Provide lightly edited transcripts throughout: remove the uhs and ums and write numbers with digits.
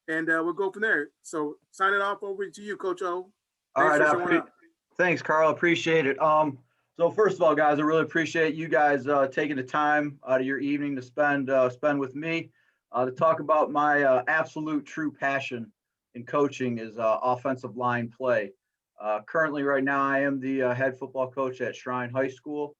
and we'll go from there. So signing off over to you, Coach O. All Thanks right. for showing up. Thanks, Carl. Appreciate it. So first of all, guys, I really appreciate you guys taking the time out of your evening to spend with me to talk about my absolute true passion in coaching is offensive line play. Currently, right now, I am the head football coach at Shrine High School.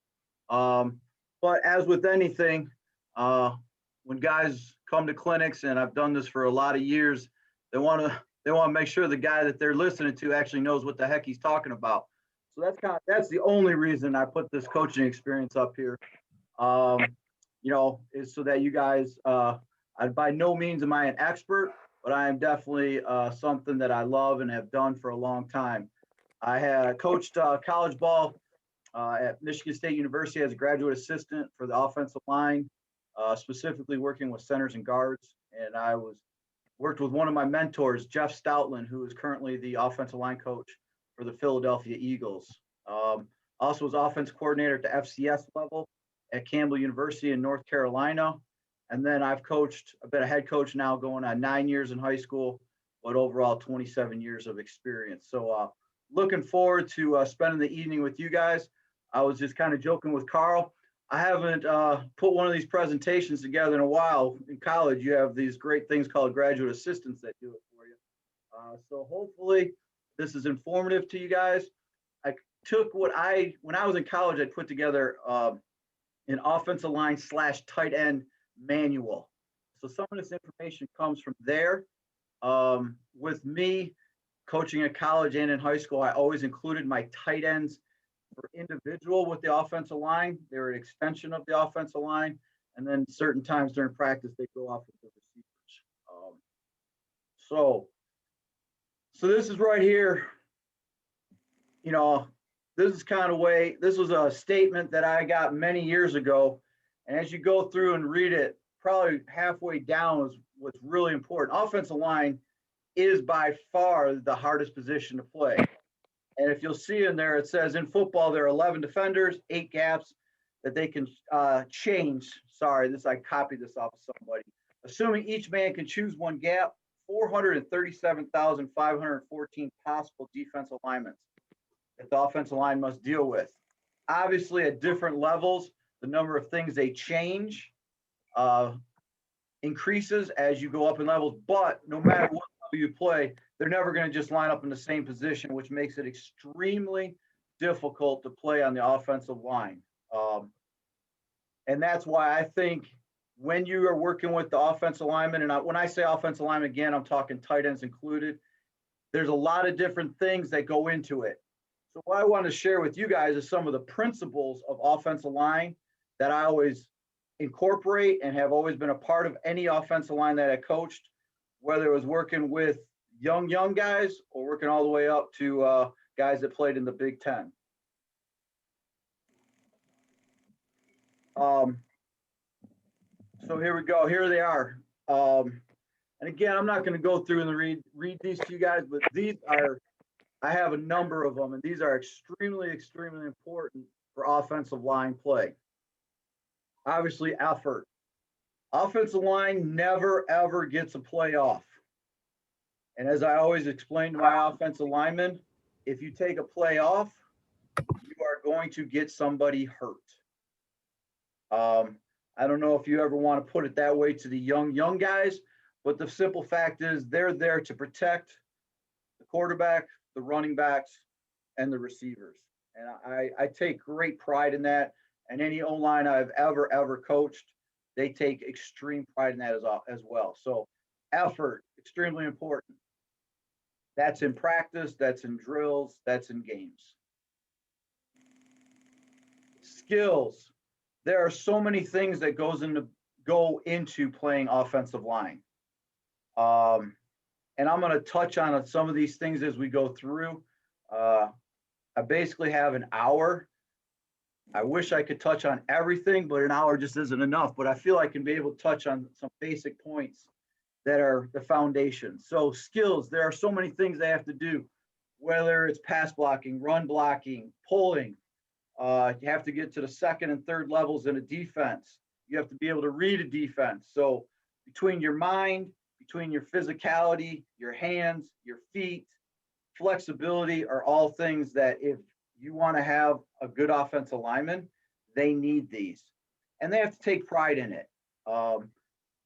But as with anything, when guys come to clinics, and I've done this for a lot of years, they want to make sure the guy that they're listening to actually knows what the heck he's talking about. So that's the only reason I put this coaching experience up here. Is so that you guys, by no means am I an expert, but I am definitely something that I love and have done for a long time. I had coached college ball at Michigan State University as a graduate assistant for the offensive line, specifically working with centers and guards. And I worked with one of my mentors, Jeff Stoutland, who is currently the offensive line coach for the Philadelphia Eagles. Also was offense coordinator at the FCS level at Campbell University in North Carolina. And then I've been a head coach now going on 9 years in high school, but overall 27 years of experience. So looking forward to spending the evening with you guys. I was just kind of joking with Carl. I haven't put one of these presentations together in a while. In college, you have these great things called graduate assistants that do it for you. So hopefully this is informative to you guys. I took when I was in college, I put together an offensive line / tight end manual. So some of this information comes from there. With me coaching at college and in high school, I always included my tight ends for individual with the offensive line. They're an extension of the offensive line. And then certain times during practice, they go off with the receivers. So this is right here. This is this was a statement that I got many years ago. And as you go through and read it, probably halfway down is what's really important. Offensive line is by far the hardest position to play. And if you'll see in there, it says in football, there are 11 defenders, 8 gaps that they can change. Sorry, I copied this off of somebody. Assuming each man can choose one gap, 437,514 possible defensive alignments that the offensive line must deal with. Obviously, at different levels, the number of things they change increases as you go up in levels. But no matter what level you play, they're never going to just line up in the same position, which makes it extremely difficult to play on the offensive line. And that's why I think when you are working with the offensive lineman, and when I say offensive lineman, again, I'm talking tight ends included, there's a lot of different things that go into it. So what I want to share with you guys is some of the principles of offensive line that I always incorporate and have always been a part of any offensive line that I coached, whether it was working with young guys or working all the way up to guys that played in the Big Ten. So here we go. Here they are. And again, I'm not going to go through and read these to you guys, but I have a number of them, and these are extremely, extremely important for offensive line play. Obviously, effort. Offensive line never, ever gets a play off. And as I always explain to my offensive linemen, if you take a play off, you are going to get somebody hurt. I don't know if you ever want to put it that way to the young guys, but the simple fact is they're there to protect the quarterback, the running backs, and the receivers. And I take great pride in that. And any O-line I've ever coached, they take extreme pride in that as well. So effort, extremely important. That's in practice, that's in drills, that's in games. Skills. There are so many things that go into playing offensive line. And I'm going to touch on some of these things as we go through. I basically have an hour. I wish I could touch on everything, but an hour just isn't enough. But I feel I can be able to touch on some basic points that are the foundation. So skills, there are so many things they have to do, whether it's pass blocking, run blocking, pulling. You have to get to the second and third levels in a defense. You have to be able to read a defense. So between your mind, between your physicality, your hands, your feet, flexibility are all things that if you want to have a good offensive lineman, they need these. And they have to take pride in it.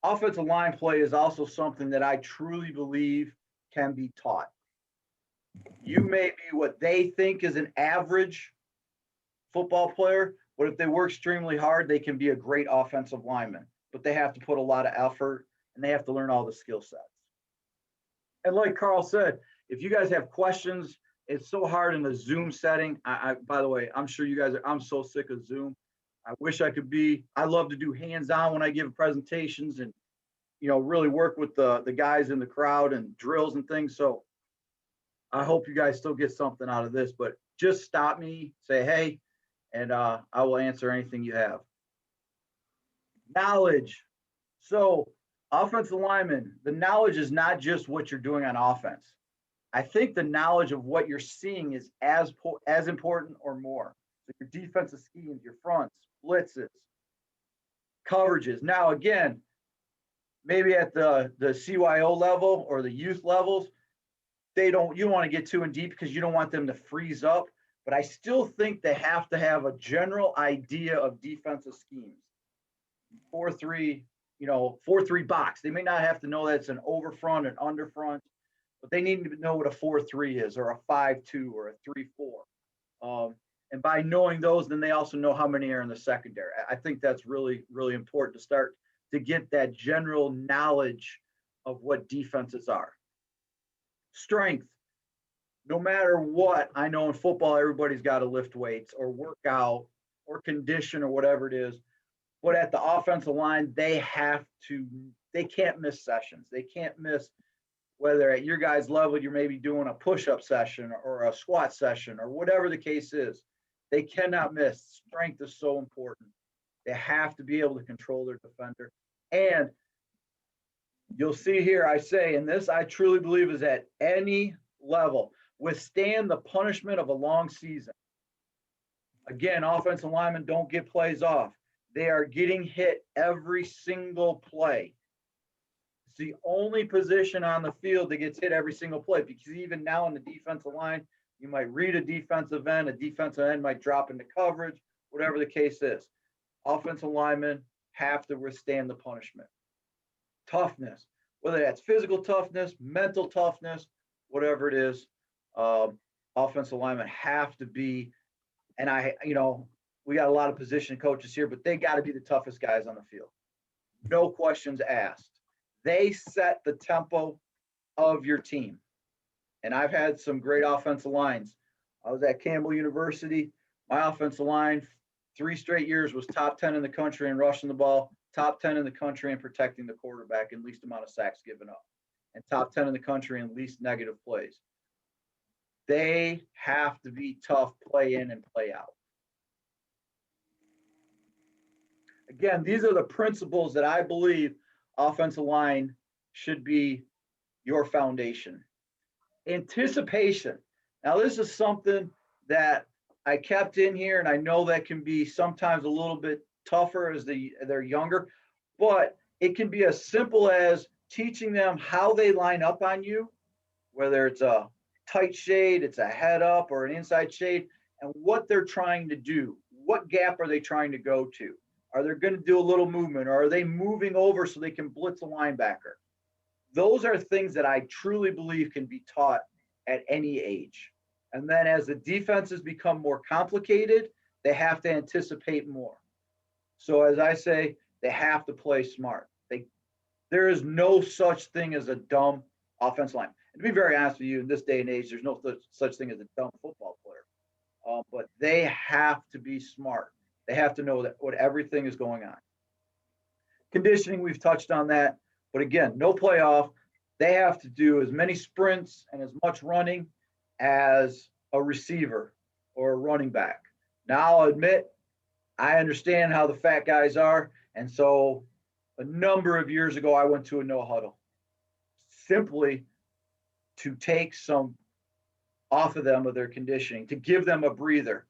Offensive line play is also something that I truly believe can be taught. You may be what they think is an average football player, but if they work extremely hard, they can be a great offensive lineman. But they have to put a lot of effort and they have to learn all the skill sets. And like Carl said, if you guys have questions, it's so hard in the Zoom setting. By the way, I'm sure you guys I'm so sick of Zoom. I wish I could be, I love to do hands-on when I give presentations and, really work with the guys in the crowd and drills and things. So I hope you guys still get something out of this, but just stop me, say, hey, and I will answer anything you have. Knowledge. So offensive lineman, the knowledge is not just what you're doing on offense. I think the knowledge of what you're seeing is as important or more. So your defensive schemes, your fronts, blitzes, coverages. Now, again, maybe at the CYO level or the youth levels, you don't want to get too in deep because you don't want them to freeze up. But I still think they have to have a general idea of defensive schemes. 4-3, 4-3 box. They may not have to know that it's an over front and under front, but they need to know what a 4-3 is, or a 5-2, or a 3-4. And by knowing those, then they also know how many are in the secondary. I think that's really, really important to start to get that general knowledge of what defenses are. Strength. No matter what, I know in football, everybody's got to lift weights or work out or condition or whatever it is. But at the offensive line, they can't miss sessions. They can't miss, whether at your guys' level, you're maybe doing a push-up session or a squat session or whatever the case is. They cannot miss. Strength is so important. They have to be able to control their defender. And you'll see here, I say, and this I truly believe is at any level, withstand the punishment of a long season. Again, offensive linemen don't get plays off. They are getting hit every single play. It's the only position on the field that gets hit every single play, because even now in the defensive line, you might read a defensive end might drop into coverage, whatever the case is. Offensive linemen have to withstand the punishment. Toughness, whether that's physical toughness, mental toughness, whatever it is, offensive linemen have to be, and we got a lot of position coaches here, but they got to be the toughest guys on the field. No questions asked. They set the tempo of your team. And I've had some great offensive lines. I was at Campbell University. My offensive line, 3 straight years, was top 10 in the country in rushing the ball, top 10 in the country in protecting the quarterback and least amount of sacks given up, and top 10 in the country in least negative plays. They have to be tough play in and play out. Again, these are the principles that I believe offensive line should be your foundation. Anticipation. Now, this is something that I kept in here, and I know that can be sometimes a little bit tougher as they're younger, but it can be as simple as teaching them how they line up on you, whether it's a tight shade, it's a head up, or an inside shade, and what they're trying to do. What gap are they trying to go to? Are they going to do a little movement, or are they moving over so they can blitz a linebacker? Those are things that I truly believe can be taught at any age. And then as the defenses become more complicated, they have to anticipate more. So as I say, they have to play smart. There is no such thing as a dumb offensive line. And to be very honest with you, in this day and age, there's no such thing as a dumb football player. But they have to be smart. They have to know that what everything is going on. Conditioning, we've touched on that. But again, no playoff. They have to do as many sprints and as much running as a receiver or a running back. Now, I'll admit, I understand how the fat guys are. And so a number of years ago, I went to a no huddle simply to take some off of them of their conditioning, to give them a breather.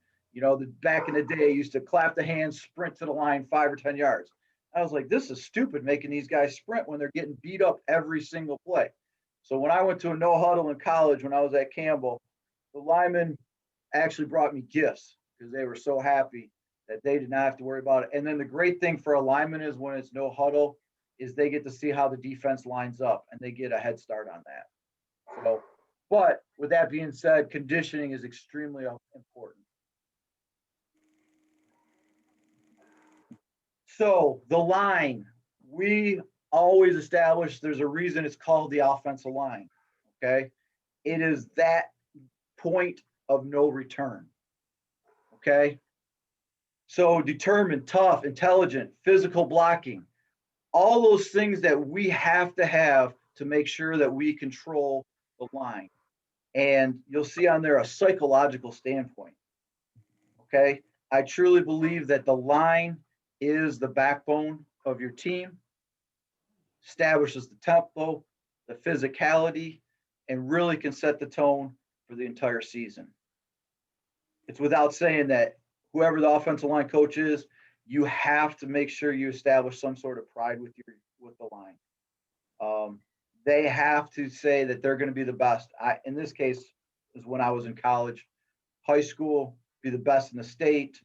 Back in the day, I used to clap the hands, sprint to the line 5 or 10 yards. I was like, this is stupid making these guys sprint when they're getting beat up every single play. So when I went to a no huddle in college, when I was at Campbell, the linemen actually brought me gifts because they were so happy that they did not have to worry about it. And then the great thing for a lineman is when it's no huddle is they get to see how the defense lines up and they get a head start on that. So, but with that being said, conditioning is extremely important. So the line, we always establish there's a reason it's called the offensive line. Okay. It is that point of no return. Okay. So determined, tough, intelligent, physical blocking, all those things that we have to make sure that we control the line. And you'll see on there a psychological standpoint. Okay. I truly believe that the line is the backbone of your team, establishes the tempo, the physicality, and really can set the tone for the entire season. It's without saying that whoever the offensive line coach is, you have to make sure you establish some sort of pride with the line. They have to say that they're going to be the best. In this case, is when I was in college, high school, be the best in the state.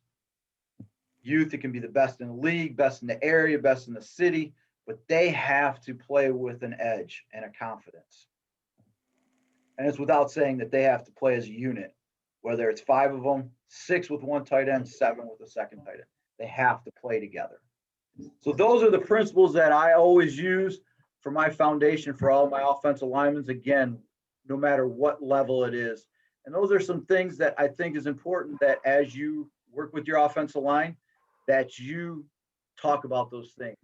Youth, it can be the best in the league, best in the area, best in the city, but they have to play with an edge and a confidence. And it's without saying that they have to play as a unit, whether it's 5 of them, 6 with one tight end, 7 with a second tight end. They have to play together. So those are the principles that I always use for my foundation for all my offensive linemen, again, no matter what level it is. And those are some things that I think is important that as you work with your offensive line, that you talk about those things,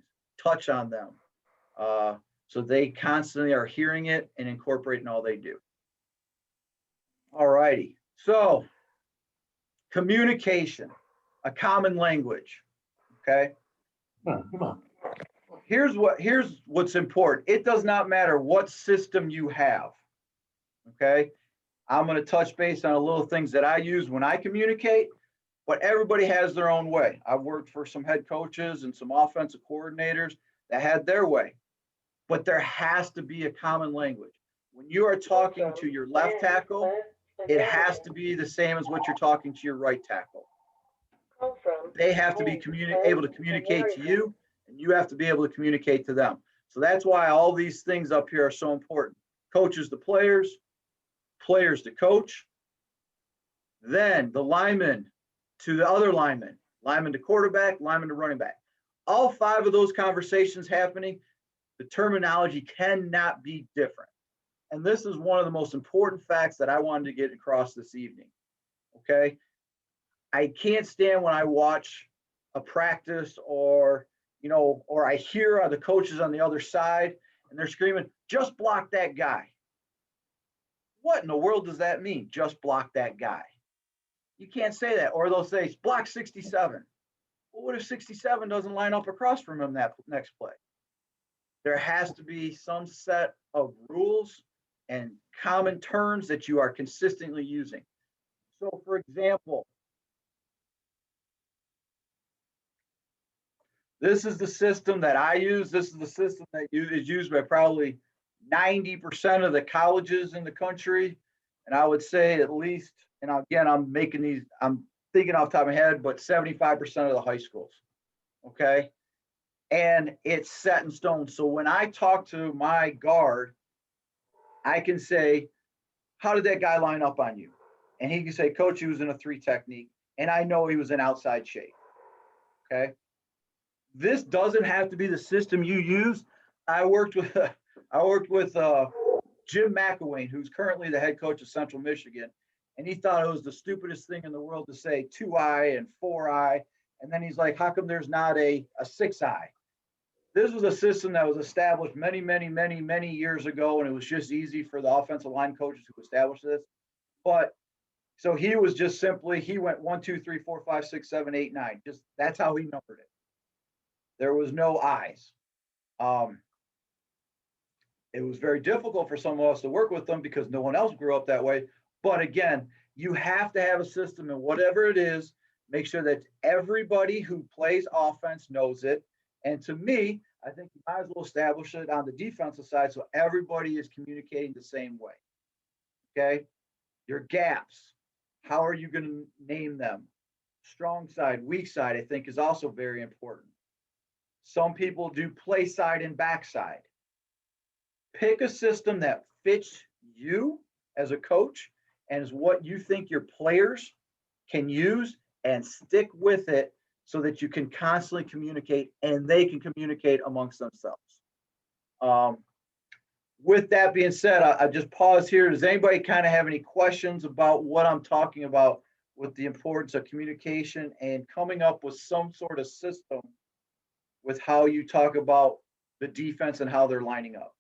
touch on them, so they constantly are hearing it and incorporating all they do. All righty. So communication, a common language. Okay. Come on. Here's what's important. It does not matter what system you have. Okay. I'm going to touch base on a little things that I use when I communicate, but everybody has their own way. I've worked for some head coaches and some offensive coordinators that had their way, but there has to be a common language. When you are talking to your left tackle, it has to be the same as what you're talking to your right tackle. They have to be able to communicate to you, and you have to be able to communicate to them. So that's why all these things up here are so important. Coaches to players, players to coach, then the lineman to the other lineman, lineman to quarterback, lineman to running back. All 5 of those conversations happening, the terminology cannot be different. And this is one of the most important facts that I wanted to get across this evening. Okay. I can't stand when I watch a practice or I hear the coaches on the other side and they're screaming, just block that guy. What in the world does that mean? Just block that guy. You can't say that. Or they'll say, block 67. Well, what if 67 doesn't line up across from him that next play? There has to be some set of rules and common terms that you are consistently using. So, for example, this is the system that I use. This is the system that is used by probably 90% of the colleges in the country. And I would say at least, and again, I'm thinking off the top of my head, but 75% of the high schools. Okay. And it's set in stone. So when I talk to my guard, I can say, how did that guy line up on you? And he can say, coach, he was in a 3 technique. And I know he was in outside shape. Okay. This doesn't have to be the system you use. I worked with Jim McElwain, who's currently the head coach of Central Michigan. And he thought it was the stupidest thing in the world to say 2-eye and 4-eye. And then he's like, how come there's not a 6-eye? This was a system that was established many, many, many, many years ago, and it was just easy for the offensive line coaches to establish this. But so he was just simply, he went 1, 2, 3, 4, 5, 6, 7, 8, 9. Just that's how he numbered it. There was no eyes. It was very difficult for some of us to work with them because no one else grew up that way. But again, you have to have a system, and whatever it is, make sure that everybody who plays offense knows it, And to me, I think you might as well establish it on the defensive side so everybody is communicating the same way. Okay? Your gaps, how are you going to name them? Strong side, weak side, I think is also very important. Some people do play side and backside. Pick a system that fits you as a coach and is what you think your players can use, and stick with it so that you can constantly communicate and they can communicate amongst themselves. With that being said, I just pause here. Does anybody kind of have any questions about what I'm talking about with the importance of communication and coming up with some sort of system with how you talk about the defense and how they're lining up?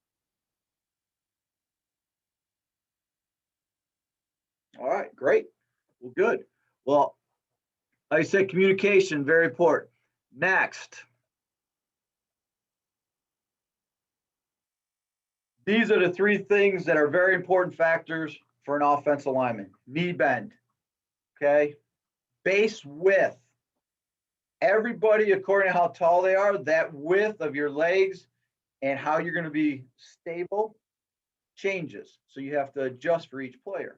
All right, great. Well, good. Well, like I said, communication, very important. Next. These are the three things that are very important factors for an offensive lineman. Knee bend, okay? Base width. Everybody, according to how tall they are, that width of your legs and how you're going to be stable changes. So you have to adjust for each player.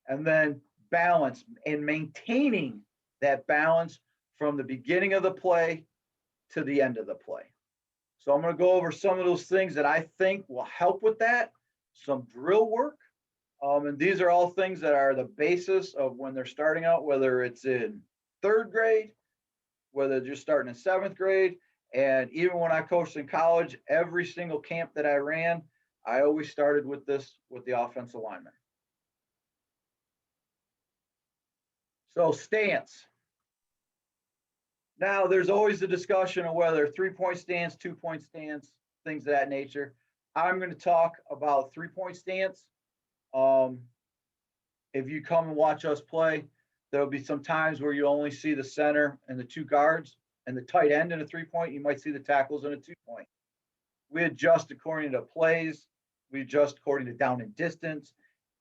And then balance and maintaining that balance from the beginning of the play to the end of the play. So I'm going to go over some of those things that I think will help with that, some drill work. And these are all things that are the basis of when they're starting out, whether it's in third grade, whether they're just starting in seventh grade. And even when I coached in college, every single camp that I ran, I always started with this with the offensive lineman. So stance. Now, there's always a discussion of whether 3-point stance, 2-point stance, things of that nature. I'm going to talk about 3-point stance. If you come and watch us play, there'll be some times where you only see the center and the two guards and the tight end in a 3-point. You might see the tackles in a 2-point. We adjust according to plays. We adjust according to down and distance.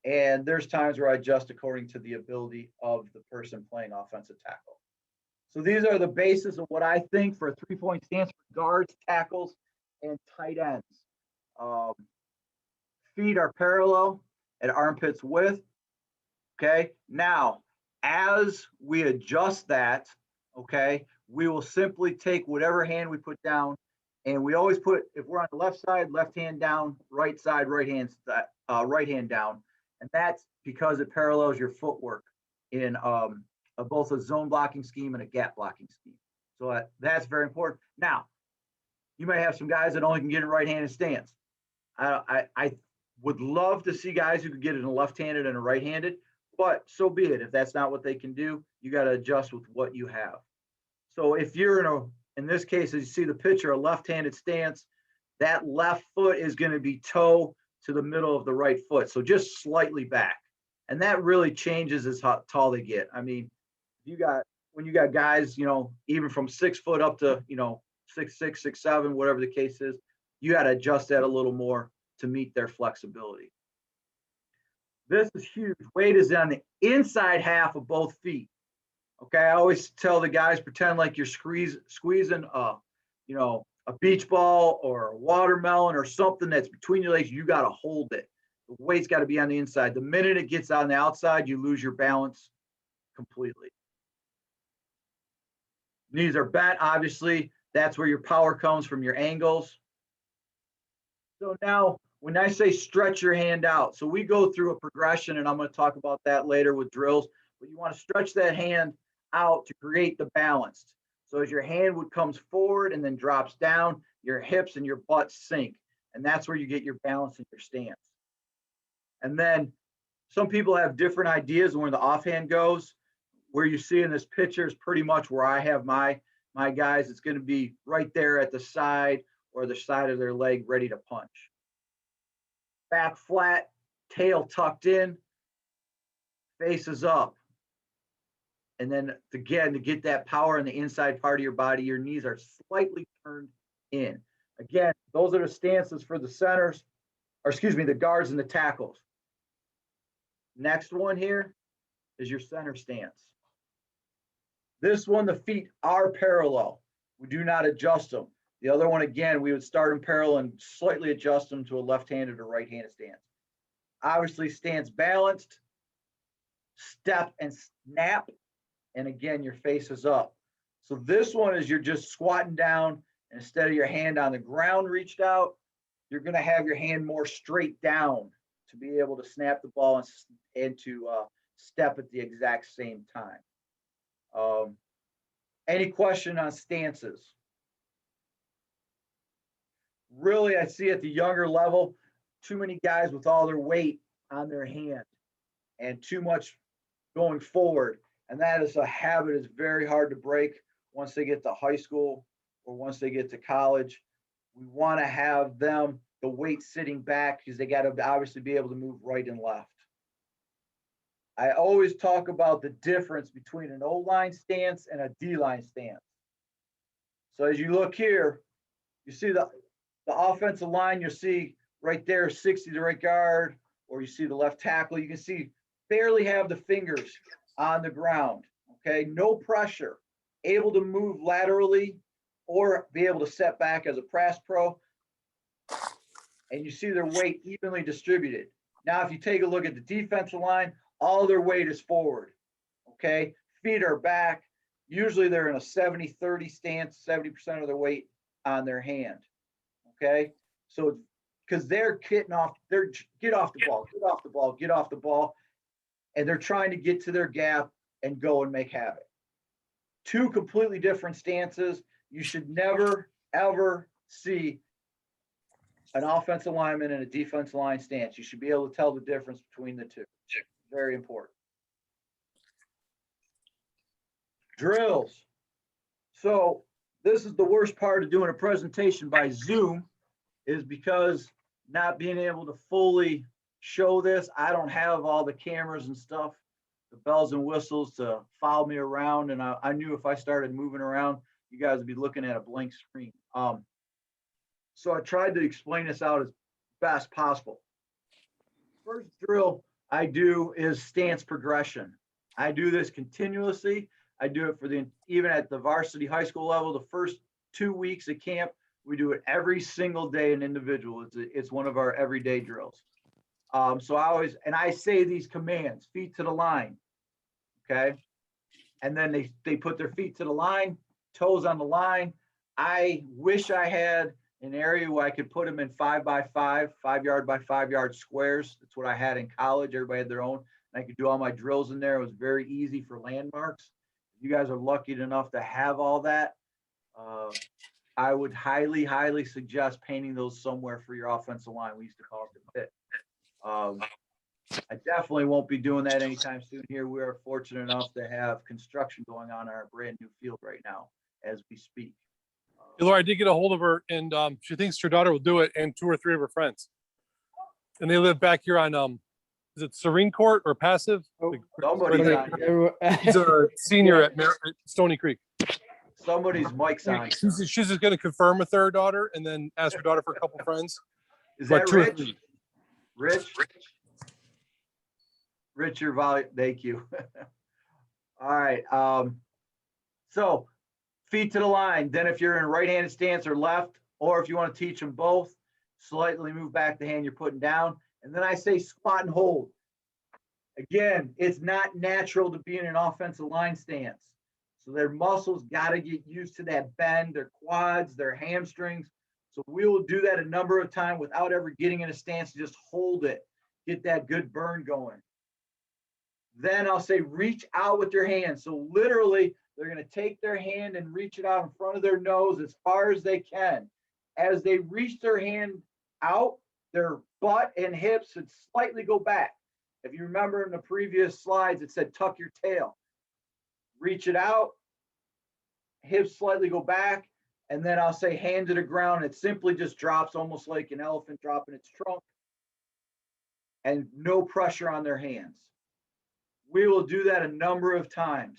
And there's times where I adjust according to the ability of the person playing offensive tackle. So these are the basis of what I think for a 3-point stance for guards, tackles, and tight ends. Feet are parallel at armpits width. Okay. Now, as we adjust that, okay, we will simply take whatever hand we put down, and we always put, if we're on the left side, left hand down, right side, right hand down, and that's because it parallels your footwork in both a zone blocking scheme and a gap blocking scheme. So that's very important. Now, you may have some guys that only can get in right-handed stance. I would love to see guys who could get it in a left-handed and a right-handed, but so be it. If that's not what they can do, you got to adjust with what you have. So if you're in this case, as you see the picture, a left-handed stance, that left foot is going to be toe to the middle of the right foot. So just slightly back. And that really changes as how tall they get. I mean, when you got guys, even from 6 foot up to, 6'6", 6'7", whatever the case is, you got to adjust that a little more to meet their flexibility. This is huge. Weight is on the inside half of both feet. Okay, I always tell the guys, pretend like you're squeezing a beach ball or a watermelon or something that's between your legs. You got to hold it. The weight's got to be on the inside. The minute it gets on the outside, you lose your balance completely. Knees are bent, obviously. That's where your power comes from, your angles. So now, when I say stretch your hand out, so we go through a progression, and I'm going to talk about that later with drills, but you want to stretch that hand out to create the balance. So as your hand comes forward and then drops down, your hips and your butt sink, and that's where you get your balance and your stance. And then some people have different ideas on where the offhand goes. Where you see in this picture is pretty much where I have my guys. It's going to be right there at the side or the side of their leg ready to punch. Back flat, tail tucked in, faces up. And then again, to get that power in the inside part of your body, your knees are slightly turned in. Again, those are the stances for the centers, the guards and the tackles. Next one here is your center stance. This one, the feet are parallel. We do not adjust them. The other one, again, we would start in parallel and slightly adjust them to a left-handed or right-handed stance. Obviously, stance balanced, step and snap, and again, your face is up. So this one is you're just squatting down, and instead of your hand on the ground reached out, you're going to have your hand more straight down to be able to snap the ball and to step at the exact same time. Any question on stances? Really, I see at the younger level, too many guys with all their weight on their hand and too much going forward. And that is a habit that's very hard to break once they get to high school or once they get to college. We want to have them, the weight sitting back, because they got to obviously be able to move right and left. I always talk about the difference between an O-line stance and a D-line stance. So as you look here, you see the offensive line, you'll see right there, 60 to right guard, or you see the left tackle, you can see barely have the fingers on the ground, okay? No pressure, able to move laterally or be able to set back as a pass pro, and you see their weight evenly distributed. Now, if you take a look at the defensive line, all their weight is forward, okay? Feet are back. Usually they're in a 70-30 stance, 70% of their weight on their hand, okay? So, because they're get off the ball, and they're trying to get to their gap and go and make havoc. Two completely different stances. You should never, ever see an offensive lineman and a defensive line stance. You should be able to tell the difference between the two. Very important. Drills. So this is the worst part of doing a presentation by Zoom, is because not being able to fully show this. I don't have all the cameras and stuff, the bells and whistles to follow me around. And I knew if I started moving around, you guys would be looking at a blank screen. So I tried to explain this out as best possible. First drill I do is stance progression. I do this continuously. I do it for even at the varsity high school level, the first 2 weeks of camp, we do it every single day in individual. It's one of our everyday drills. So I say these commands: feet to the line, okay? And then they put their feet to the line, toes on the line. I wish I had an area where I could put them in 5x5, 5 yard by 5 yard squares. That's what I had in college. Everybody had their own. And I could do all my drills in there. It was very easy for landmarks. If you guys are lucky enough to have all that, I would highly, highly suggest painting those somewhere for your offensive line. We used to call it the pit. I definitely won't be doing that anytime soon here. We are fortunate enough to have construction going on our brand new field right now as we speak. Hey, Laura, I did get a hold of her, and she thinks her daughter will do it, and 2 or 3 of her friends. And they live back here on, is it Serene Court or Passive? Somebody's on here. He's a senior at Stony Creek. Somebody's mic's on. She's just going to confirm with her daughter and then ask her daughter for a couple friends. Is that Rich? Rich, your volume. Thank you. All right. So feet to the line. Then if you're in a right-handed stance or left, or if you want to teach them both, slightly move back the hand you're putting down. And then I say squat and hold. Again, it's not natural to be in an offensive line stance. So their muscles got to get used to that bend, their quads, their hamstrings. So we will do that a number of times without ever getting in a stance. Just hold it, get that good burn going. Then I'll say reach out with your hand. So literally, they're going to take their hand and reach it out in front of their nose as far as they can. As they reach their hand out, their butt and hips would slightly go back. If you remember in the previous slides, it said tuck your tail. Reach it out, hips slightly go back, and then I'll say hand to the ground. It simply just drops almost like an elephant dropping its trunk, and no pressure on their hands. We will do that a number of times.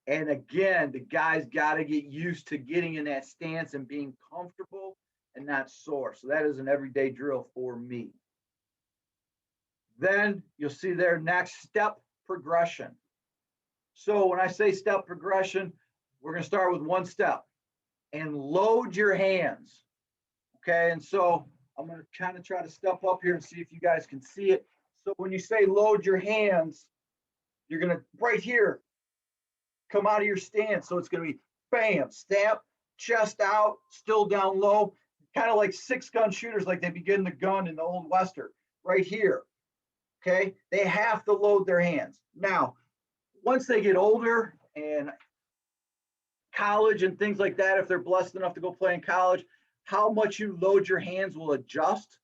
And again, the guys got to get used to getting in that stance and being comfortable and not sore. So that is an everyday drill for me. Then you'll see their next step progression. So when I say step progression, we're going to start with one step. and load your hands. Okay, and so I'm going to kind of try to step up here and see if you guys can see it. So when you say load your hands, you're going to, right here, come out of your stance. So it's going to be bam, stamp, chest out, still down low, kind of like 6-gun shooters, like they begin the gun in the old Western, right here. Okay, they have to load their hands. Now, once they get older and college and things like that, if they're blessed enough to go play in college, how much you load your hands will adjust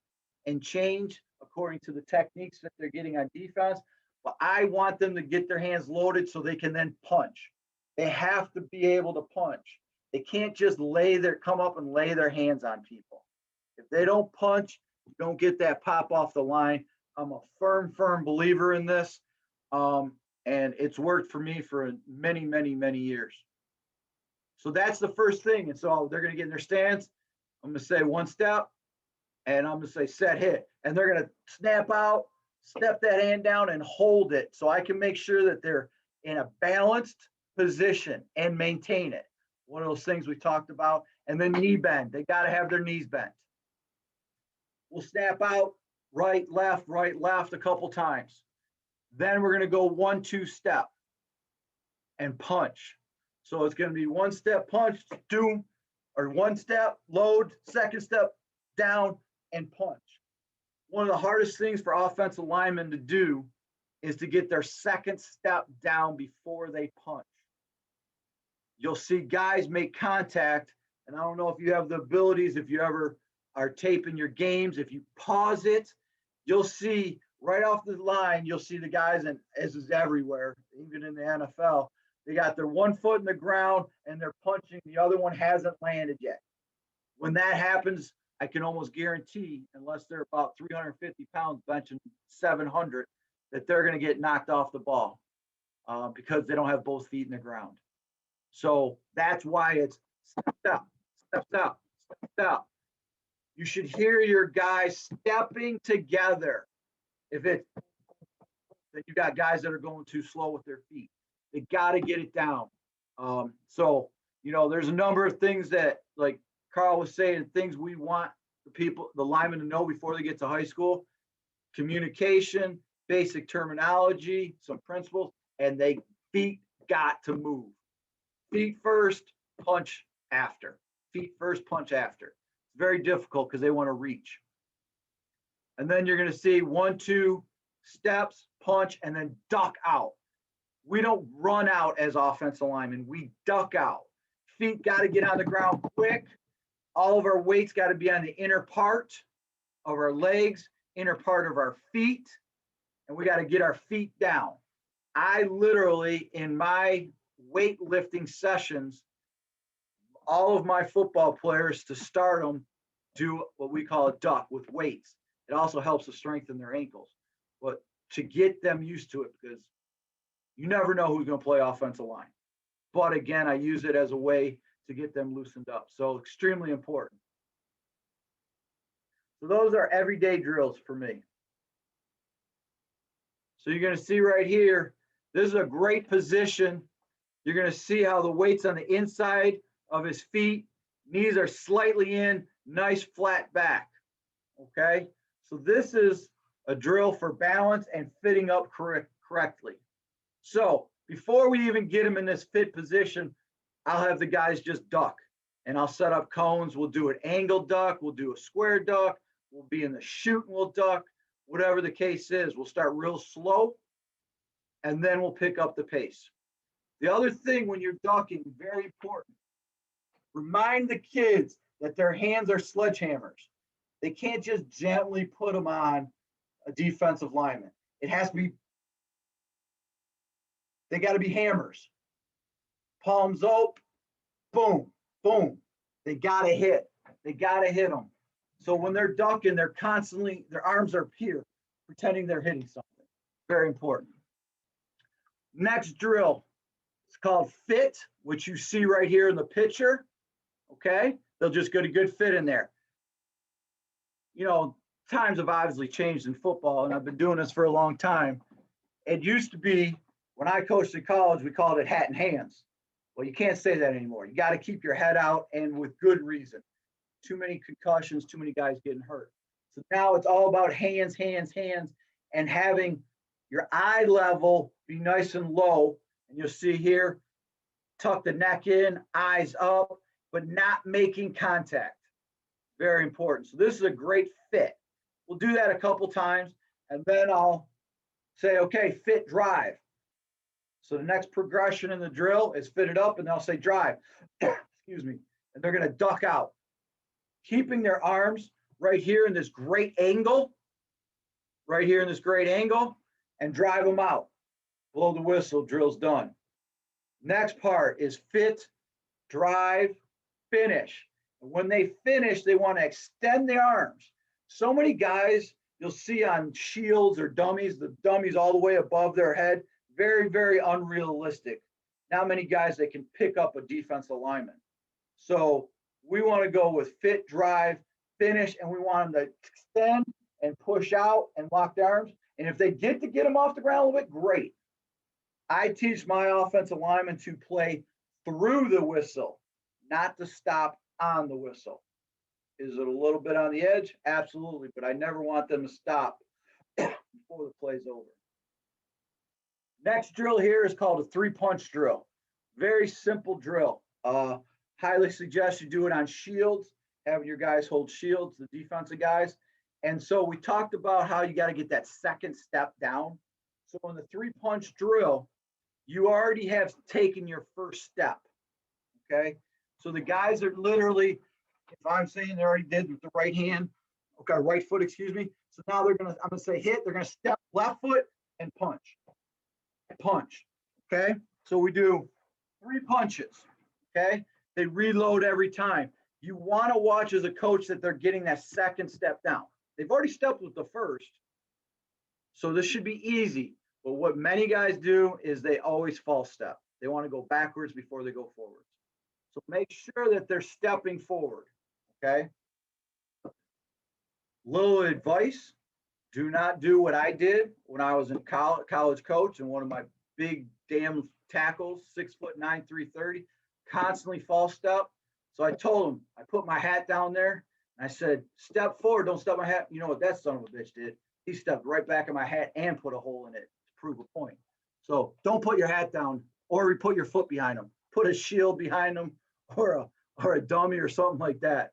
and change according to the techniques that they're getting on defense. But I want them to get their hands loaded so they can then punch. They have to be able to punch. They can't just come up and lay their hands on people. If they don't punch, you don't get that pop off the line. I'm a firm believer in this. And it's worked for me for many, many, many years. So that's the first thing. And so they're going to get in their stance. I'm going to say 1 step, and I'm going to say set, hit. And they're going to snap out, step that hand down, and hold it so I can make sure that they're in a balanced position and maintain it. One of those things we talked about. And then knee bend. They got to have their knees bent. We'll snap out, right, left, a couple times. Then we're going to go 1-2 step and punch. So it's going to be 1 step punch, doom, or 1 step, load, 2nd step, down, and punch. One of the hardest things for offensive linemen to do is to get their 2nd step down before they punch. You'll see guys make contact, and I don't know if you have the abilities, if you ever are taping your games, if you pause it, you'll see right off the line, you'll see the guys, and this is everywhere, even in the NFL, they got their 1 foot in the ground and they're punching, the other one hasn't landed yet. When that happens, I can almost guarantee, unless they're about 350 pounds benching 700, that they're going to get knocked off the ball because they don't have both feet in the ground. So that's why it's steps out, steps out, steps out. You should hear your guys stepping together. If it's that you got guys that are going too slow with their feet, they got to get it down. So, you know, there's a number of things that, like Carl was saying, things we want the people, the linemen to know before they get to high school: communication, basic terminology, some principles, and they feet got to move. Feet first, punch after. Feet first, punch after. It's very difficult because they want to reach. And then you're going to see 1-2 steps, punch, and then duck out. We don't run out as offensive linemen. We duck out. Feet got to get on the ground quick. All of our weight's got to be on the inner part of our legs, inner part of our feet, and we got to get our feet down. I literally, in my weightlifting sessions, all of my football players, to start them, do what we call a duck with weights. It also helps to strengthen their ankles, but to get them used to it, because you never know who's going to play offensive line. But again, I use it as a way to get them loosened up. So extremely important. So those are everyday drills for me. So you're going to see right here, this is a great position. You're going to see how the weight's on the inside of his feet. Knees are slightly in, nice flat back. Okay, so this is a drill for balance and fitting up correctly. So before we even get him in this fit position, I'll have the guys just duck, and I'll set up cones. We'll do an angle duck. We'll do a square duck. We'll be in the shoot and we'll duck, whatever the case is. We'll start real slow, and then we'll pick up the pace. The other thing when you're ducking, very important, remind the kids that their hands are sledgehammers. They can't just gently put them on a defensive lineman. It has to be, they got to be hammers. Palms up, boom, boom. They got to hit. They got to hit them. So when they're ducking, they're constantly, their arms are up here, pretending they're hitting something. Very important. Next drill, it's called fit, which you see right here in the picture. Okay, they'll just get a good fit in there. You know, times have obviously changed in football, and I've been doing this for a long time. It used to be, when I coached in college, we called it hat and hands. Well, you can't say that anymore. You got to keep your head out, and with good reason. Too many concussions, too many guys getting hurt. So now it's all about hands, hands, hands, and having your eye level be nice and low. And you'll see here, tuck the neck in, eyes up, but not making contact. Very important. So this is a great fit. We'll do that a couple times, and then I'll say, okay, fit drive. So the next progression in the drill is fit it up, and they'll say drive. Excuse me. And they're going to duck out, keeping their arms right here in this great angle, and drive them out. Blow the whistle, drill's done. Next part is fit, drive, finish. And when they finish, they want to extend their arms. So many guys you'll see on shields or dummies, the dummies all the way above their head, very, very unrealistic. Not many guys that can pick up a defensive lineman. So we want to go with fit, drive, finish, and we want them to extend and push out and lock their arms. And if they get them off the ground a little bit, great. I teach my offensive linemen to play through the whistle, not to stop on the whistle. Is it a little bit on the edge? Absolutely, but I never want them to stop before the play's over. Next drill here is called a 3-punch drill. Very simple drill. Highly suggest you do it on shields, having your guys hold shields, the defensive guys. And so we talked about how you got to get that second step down. So in the 3-punch drill, you already have taken your first step, okay? So the guys are literally, if I'm saying they already did with the right hand, okay, right foot, excuse me. So now I'm gonna say hit, they're gonna step left foot and punch, okay? So we do 3 punches, okay? They reload every time. You wanna watch as a coach that they're getting that second step down. They've already stepped with the first, so this should be easy. But what many guys do is they always false step. They want to go backwards before they go forwards. So make sure that they're stepping forward, okay? Little advice, do not do what I did when I was in college coach, and one of my big damn tackles, 6'9", 330, constantly false step. So I told him, I put my hat down there, and I said, step forward, don't step my hat. You know what that son of a bitch did? He stepped right back in my hat and put a hole in it to prove a point. So don't put your hat down or put your foot behind them. Put a shield behind them or a dummy or something like that.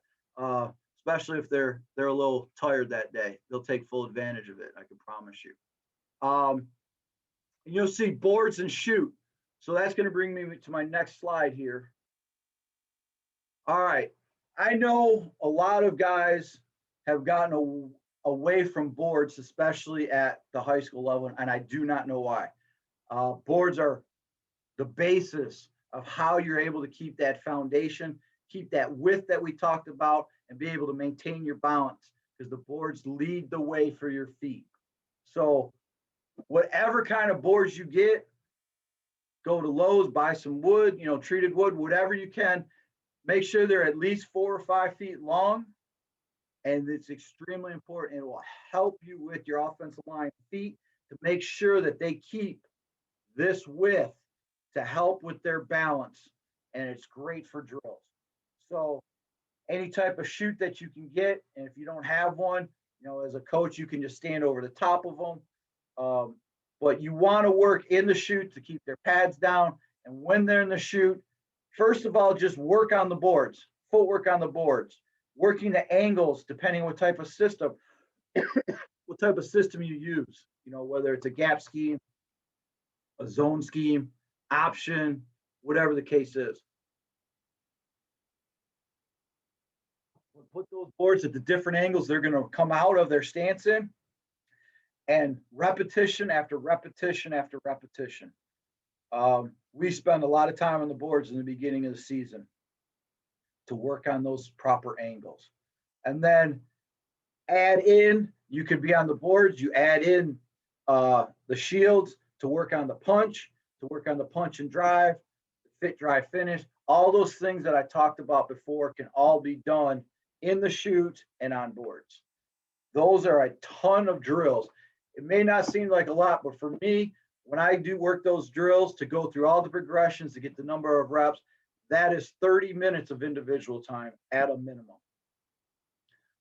Especially if they're a little tired that day. They'll take full advantage of it, I can promise you. And you'll see boards and shoot. So that's going to bring me to my next slide here. All right. I know a lot of guys have gotten away from boards, especially at the high school level, and I do not know why. Boards are the basis of how you're able to keep that foundation, keep that width that we talked about, and be able to maintain your balance, because the boards lead the way for your feet. So whatever kind of boards you get, go to Lowe's, buy some wood, treated wood, whatever you can. Make sure they're at least 4 or 5 feet long. And it's extremely important. It will help you with your offensive line feet to make sure that they keep this width to help with their balance. And it's great for drills. So any type of chute that you can get, and if you don't have one, as a coach, you can just stand over the top of them. But you want to work in the chute to keep their pads down. And when they're in the chute, first of all, just work on the boards, footwork on the boards, working the angles, depending on what type of system you use, whether it's a gap scheme, a zone scheme, option, whatever the case is. Put those boards at the different angles they're going to come out of their stance in, and repetition after repetition after repetition. We spend a lot of time on the boards in the beginning of the season to work on those proper angles. And then add in, you could be on the boards, you add in the shields to work on the punch and drive, fit, drive, finish. All those things that I talked about before can all be done in the chute and on boards. Those are a ton of drills. It may not seem like a lot, but for me, when I do work those drills to go through all the progressions to get the number of reps, that is 30 minutes of individual time at a minimum.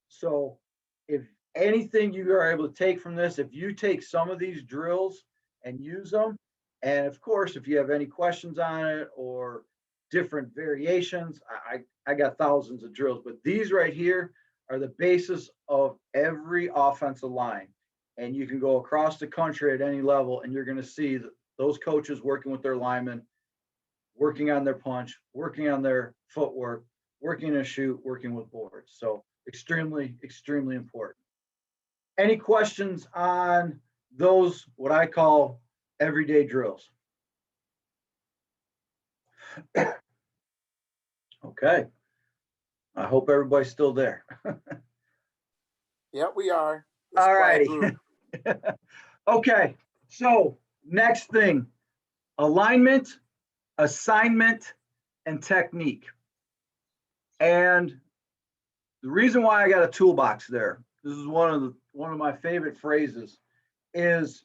So if anything you are able to take from this, if you take some of these drills and use them, and of course, if you have any questions on it or different variations, I got thousands of drills, but these right here are the basis of every offensive line. And you can go across the country at any level, and you're going to see those coaches working with their linemen, working on their punch, working on their footwork, working a shoot, working with boards. So extremely, extremely important. Any questions on those, what I call everyday drills? Okay. I hope everybody's still there. Yep, we are. It's All quiet righty. group. Okay. So next thing, alignment, assignment, and technique. And the reason why I got a toolbox there, this is one of my favorite phrases, is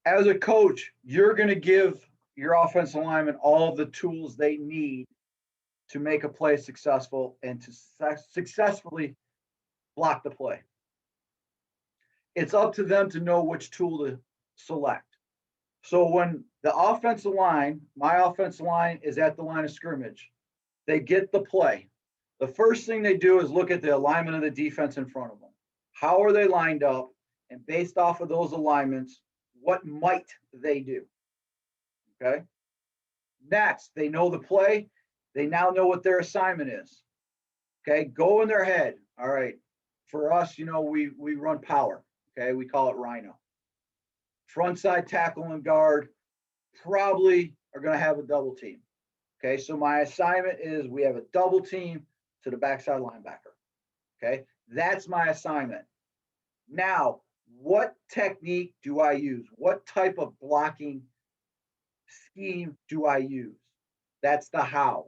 as a coach, you're going to give your offensive linemen all of the tools they need to make a play successful and to successfully block the play. It's up to them to know which tool to select. So when the offensive line, my offensive line is at the line of scrimmage, they get the play. The first thing they do is look at the alignment of the defense in front of them. How are they lined up? And based off of those alignments, what might they do? Okay. Next, they know the play. They now know what their assignment is. Okay. Go in their head. All right. For us, we run power. Okay. We call it Rhino. Front side tackle and guard probably are going to have a double team. Okay. So my assignment is we have a double team to the backside linebacker. Okay. That's my assignment. Now, what technique do I use? What type of blocking scheme do I use? That's the how.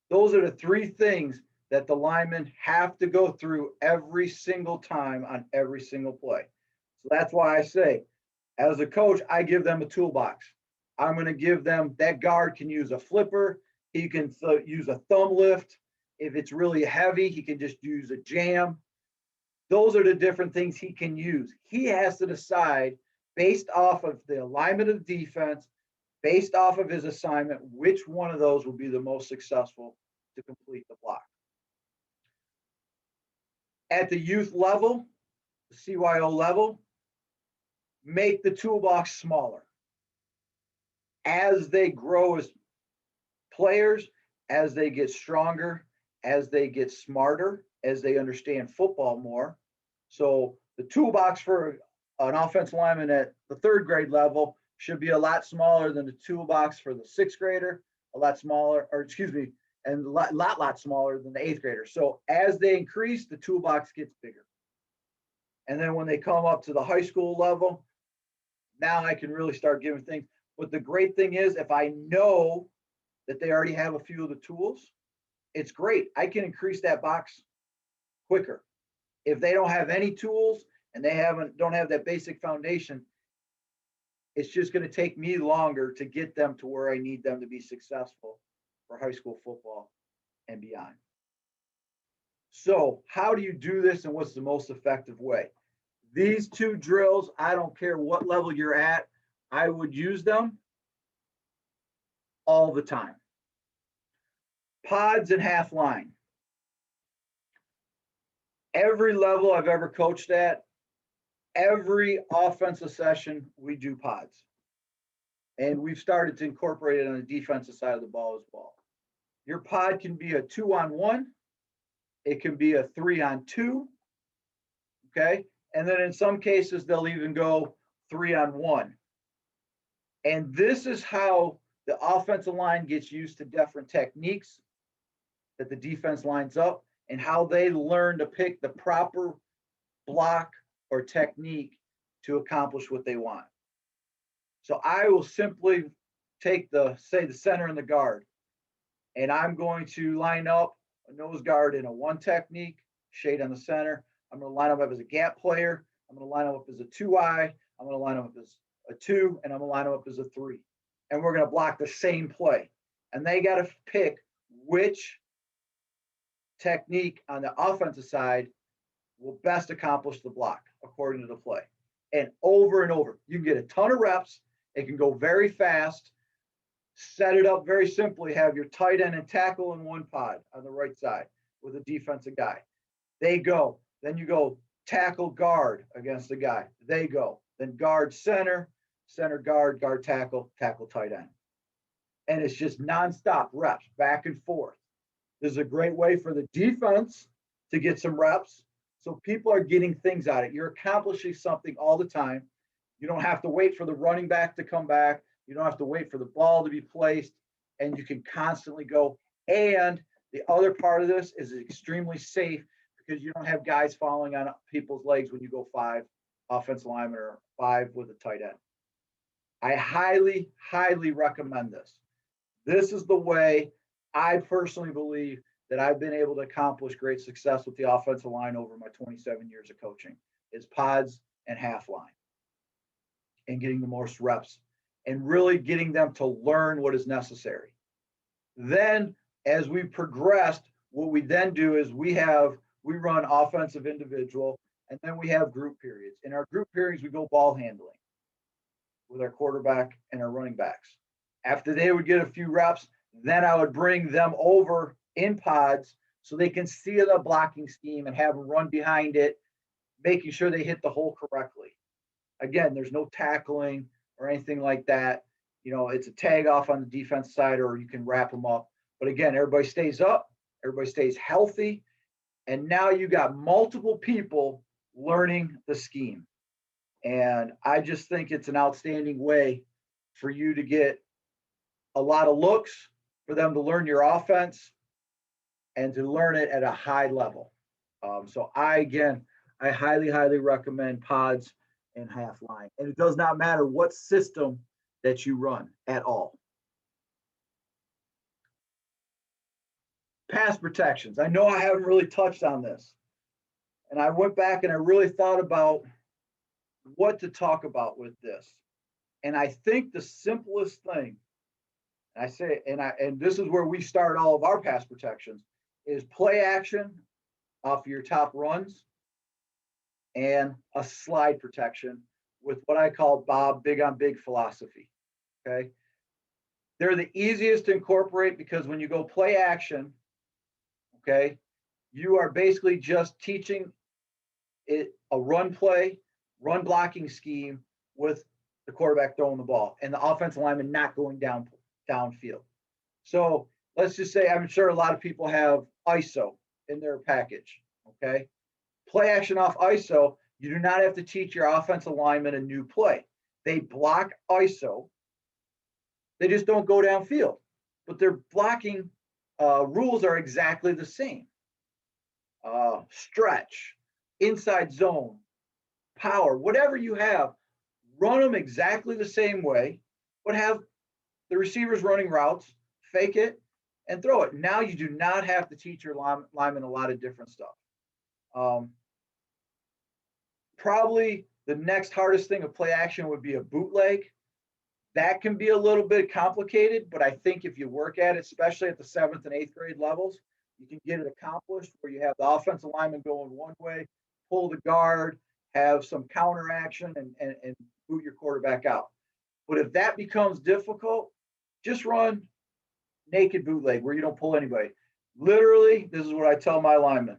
Those are the three things that the linemen have to go through every single time on every single play. So that's why I say, as a coach, I give them a toolbox. I'm going to give them, that guard can use a flipper. He can use a thumb lift. If it's really heavy, he can just use a jam. Those are the different things he can use. He has to decide based off of the alignment of the defense, based off of his assignment, which one of those will be the most successful to complete the block. At the youth level, the CYO level, make the toolbox smaller. As they grow as players, as they get stronger, as they get smarter, as they understand football more. So the toolbox for an offensive lineman at the third grade level should be a lot smaller than the toolbox for the sixth grader, a lot smaller, and a lot smaller than the eighth grader. So as they increase, the toolbox gets bigger. And then when they come up to the high school level, now I can really start giving things. But the great thing is, if I know that they already have a few of the tools, it's great. I can increase that box quicker. If they don't have any tools and they don't have that basic foundation, it's just going to take me longer to get them to where I need them to be successful for high school football and beyond. So how do you do this and what's the most effective way? These two drills, I don't care what level you're at, I would use them all the time. Pods and half line. Every level I've ever coached at, every offensive session, we do pods. And we've started to incorporate it on the defensive side of the ball as well. Your pod can be a 2-on-1. It can be a 3-on-2. Okay. And then in some cases, they'll even go 3-on-1. And this is how the offensive line gets used to different techniques that the defense lines up and how they learn to pick the proper block or technique to accomplish what they want. So I will simply take the center and the guard, and I'm going to line up a nose guard in a 1 technique, shade on the center. I'm going to line up as a gap player. I'm going to line up as a 2-eye. I'm going to line up as a 2, and I'm gonna line them up as a 3. And we're gonna block the same play. And they got to pick which technique on the offensive side will best accomplish the block according to the play. And over, you can get a ton of reps. It can go very fast. Set it up very simply. Have your tight end and tackle in one pod on the right side with a defensive guy. They go. Then you go tackle guard against the guy. They go. Then guard center, center guard, guard tackle, tackle tight end. And it's just nonstop reps back and forth. This is a great way for the defense to get some reps. So people are getting things out of it. You're accomplishing something all the time. You don't have to wait for the running back to come back. You don't have to wait for the ball to be placed, and you can constantly go. And the other part of this is extremely safe because you don't have guys falling on people's legs when you go 5 offensive linemen or 5 with a tight end. I highly, highly recommend this. This is the way I personally believe that I've been able to accomplish great success with the offensive line over my 27 years of coaching is pods and half line and getting the most reps and really getting them to learn what is necessary. Then as we progressed, what we then do is we run offensive individual, and then we have group periods. In our group periods, we go ball handling with our quarterback and our running backs. After they would get a few reps, then I would bring them over in pods so they can see the blocking scheme and have them run behind it, making sure they hit the hole correctly. Again, there's no tackling or anything like that. You know, it's a tag off on the defense side, or you can wrap them up. But again, everybody stays up, everybody stays healthy, and now you got multiple people learning the scheme. And I just think it's an outstanding way for you to get a lot of looks, for them to learn your offense and to learn it at a high level. So I highly, highly recommend pods and half line. And it does not matter what system that you run at all. Pass protections. I know I haven't really touched on this. And I went back and I really thought about what to talk about with this. And I think the simplest thing, and this is where we start all of our pass protections, is play action off of your top runs and a slide protection with what I call Bob big on big philosophy. Okay. They're the easiest to incorporate because when you go play action, okay, you are basically just teaching it a run play, run blocking scheme with the quarterback throwing the ball and the offensive lineman not going downfield. So let's just say, I'm sure a lot of people have ISO in their package, okay? Play action off ISO, you do not have to teach your offensive lineman a new play. They block ISO. They just don't go downfield. But their blocking rules are exactly the same. Stretch, inside zone, power, whatever you have, run them exactly the same way, but have the receivers running routes, fake it, and throw it. Now you do not have to teach your linemen a lot of different stuff. Probably the next hardest thing of play action would be a bootleg. That can be a little bit complicated, but I think if you work at it, especially at the 7th and 8th grade levels, you can get it accomplished where you have the offensive lineman going one way, pull the guard, have some counter action, and boot your quarterback out. But if that becomes difficult, just run naked bootleg where you don't pull anybody. Literally, this is what I tell my linemen.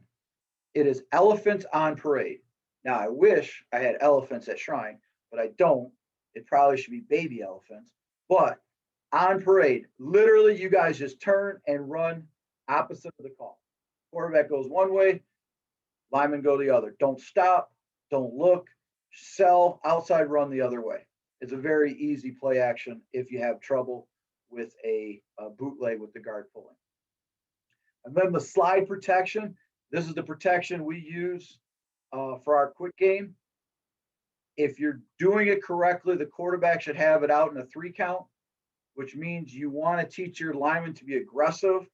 It is elephants on parade. Now, I wish I had elephants at Shrine, but I don't. It probably should be baby elephants. But on parade, literally, you guys just turn and run opposite of the call. Quarterback goes one way, linemen go the other. Don't stop, don't look, sell, outside run the other way. It's a very easy play action if you have trouble with a bootleg with the guard pulling. And then the slide protection. This is the protection we use for our quick game. If you're doing it correctly, the quarterback should have it out in a 3 count, which means you want to teach your lineman to be aggressive.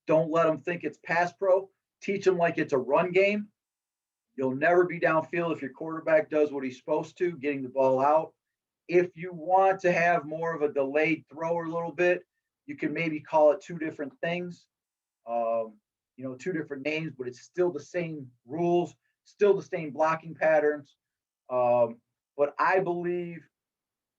Don't let them think it's pass pro. Teach them like it's a run game. You'll never be downfield if your quarterback does what he's supposed to, getting the ball out. If you want to have more of a delayed thrower a little bit, you can maybe call it two different things, two different names, but it's still the same rules, still the same blocking patterns. But I believe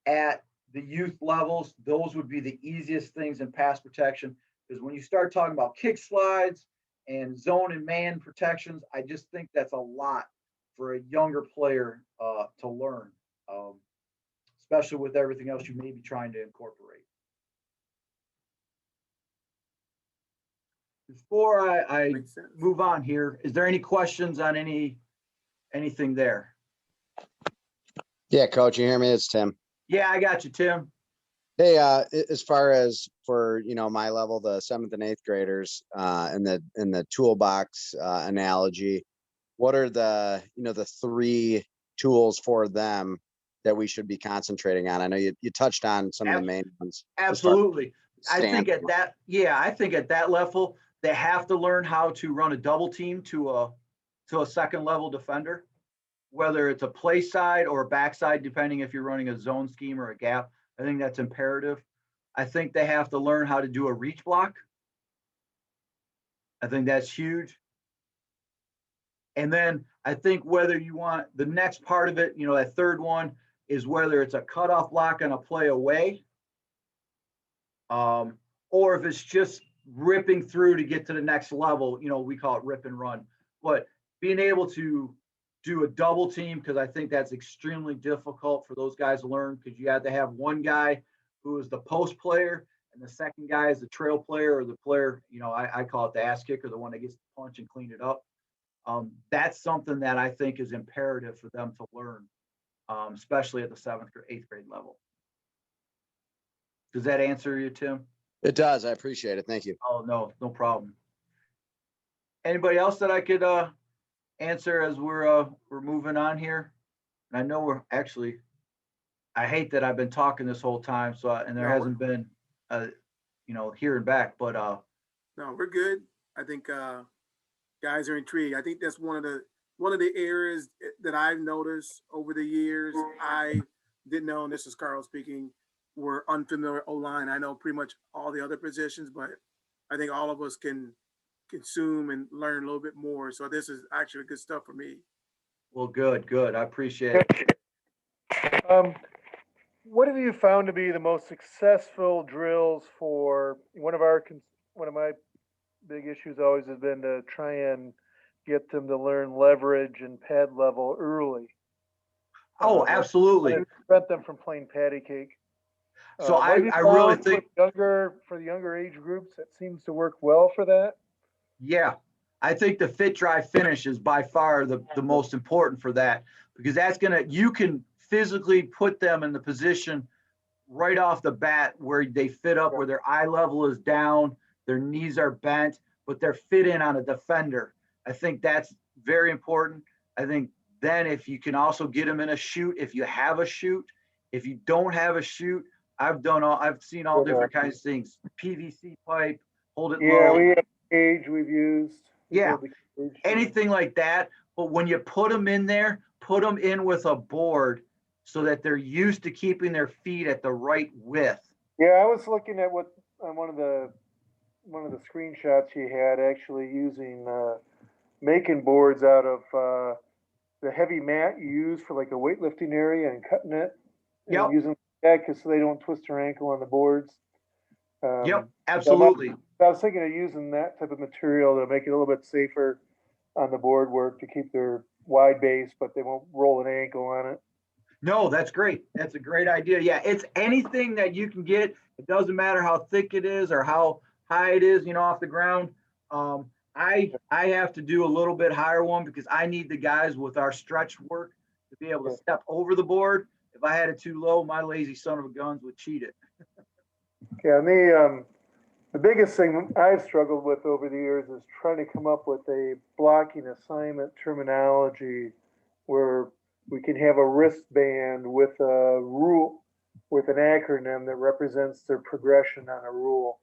at the youth levels, those would be the easiest things in pass protection. Because when you start talking about kick slides and zone and man protections, I just think that's a lot for a younger player to learn, especially with everything else you may be trying to incorporate. Before I move on here, is there any questions on anything there? Yeah, Coach, you hear me? It's Tim. Yeah, I got you, Tim. Hey, as far as for my level, the 7th and 8th graders, in the toolbox analogy, what are the the 3 tools for them that we should be concentrating on? I know you touched on some of the main ones. Absolutely. I think at that level, they have to learn how to run a double team to a second level defender, whether it's a play side or a backside, depending if you're running a zone scheme or a gap. I think that's imperative. I think they have to learn how to do a reach block. I think that's huge. And then I think whether you want the next part of it, that third one is whether it's a cutoff block on a play away, or if it's just ripping through to get to the next level, we call it rip and run. But being able to do a double team, because I think that's extremely difficult for those guys to learn, because you have to have one guy who is the post player and the second guy is the trail player, or the player, I call it the ass kicker, the one that gets the punch and clean it up. That's something that I think is imperative for them to learn, especially at the 7th or 8th grade level. Does that answer you, Tim? It does. I appreciate it. Thank you. Oh, no problem. Anybody else that I could answer as we're moving on here? And I know we're actually, I hate that I've been talking this whole time, and there hasn't been hearing back, but no, we're good. I think guys are intrigued. I think that's one of the areas that I've noticed over the years. I didn't know, and this is Carl speaking, we're unfamiliar O-line. I know pretty much all the other positions, but I think all of us can consume and learn a little bit more. So this is actually good stuff for me. Well, good. I appreciate it. What have you found to be the most successful drills for one of my big issues always has been to try and get them to learn leverage and pad level early. Oh, absolutely. Prevent them from playing patty cake. So I really think for the younger age groups, that seems to work well for that. Yeah, I think the fit, dry, finish is by far the most important for that, because you can physically put them in the position right off the bat where they fit up, where their eye level is down, their knees are bent, but they're fit in on a defender. I think that's very important. I think then if you can also get them in a shoot, if you have a shoot, if you don't have a shoot, I've seen all different kinds of things. PVC pipe, hold it low. Yeah, we have cage we've used. Yeah, anything like that. But when you put them in there, put them in with a board so that they're used to keeping their feet at the right width. Yeah, I was looking at what on one of the screenshots you had, actually using making boards out of the heavy mat you use for like a weightlifting area and cutting it. Yep. Using that so they don't twist their ankle on the boards. Yep, absolutely. I was thinking of using that type of material to make it a little bit safer on the board work, to keep their wide base, but they won't roll an ankle on it. No, that's great. That's a great idea. Yeah, it's anything that you can get. It doesn't matter how thick it is or how high it is, off the ground. I have to do a little bit higher one because I need the guys with our stretch work to be able to step over the board. If I had it too low, my lazy son of a guns would cheat it. Yeah, and the biggest thing I've struggled with over the years is trying to come up with a blocking assignment terminology where we can have a wristband with a rule, with an acronym that represents their progression on a rule.